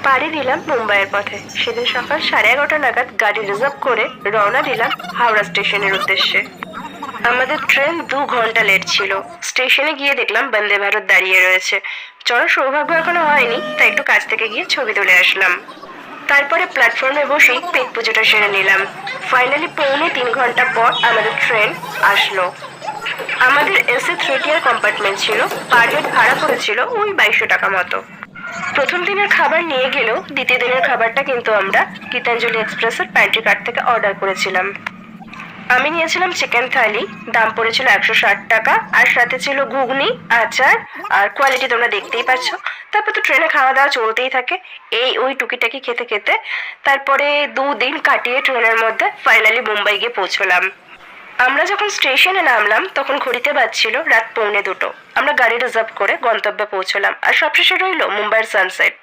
পাড়ি দিলাম মুম্বাইয়ের পথে। সেদিন সকাল 11:30 নাগাদ গাড়ি রিজার্ভ করে রওনা দিলাম হাওড়া স্টেশনের উদ্দেশ্যে। আমাদের ট্রেন 2 ঘন্টা লেট ছিল। স্টেশনে গিয়ে দেখলাম বন্দে ভারত দাঁড়িয়ে রয়েছে। চড়ার সৌভাগ্য এখনো হয়নি, তাই একটু কাছ থেকে গিয়ে ছবি তুলে আসলাম। তারপরে প্ল্যাটফর্মে বসেই পেট পুজোটা সেরে নিলাম। ফাইনালি 3.25 ঘন্টা পর আমাদের ট্রেন আসলো। আমাদের এসি 3 টিয়ার কম্পার্টমেন্ট ছিল। পার হেড ভাড়া পড়েছিল ওই 2200 টাকা মতো। প্রথম দিনের খাবার নিয়ে গেলেও দ্বিতীয় দিনের খাবারটা কিন্তু আমরা গীতাঞ্জলি এক্সপ্রেসের প্যান্ট্রি কার্ট থেকে অর্ডার করেছিলাম। আমি নিয়েছিলাম চিকেন থালি, দাম পড়েছিল 160 টাকা, আর সাথে ছিল ঘুগনি, আচার, আর কোয়ালিটি তোমরা দেখতেই পাচ্ছ। তারপর তো ট্রেনে খাওয়া দাওয়া চলতেই থাকে, এই ওই টুকিটাকি খেতে খেতে তারপরে 2 দিন কাটিয়ে ট্রেনের মধ্যে ফাইনালি মুম্বাই গিয়ে পৌঁছলাম। আমরা যখন স্টেশনে নামলাম তখন ঘড়িতে বাজছিল রাত 1:45। আমরা গাড়ি রিজার্ভ করে গন্তব্যে পৌঁছলাম, আর সবশেষে রইল মুম্বাইয়ের সানসেট।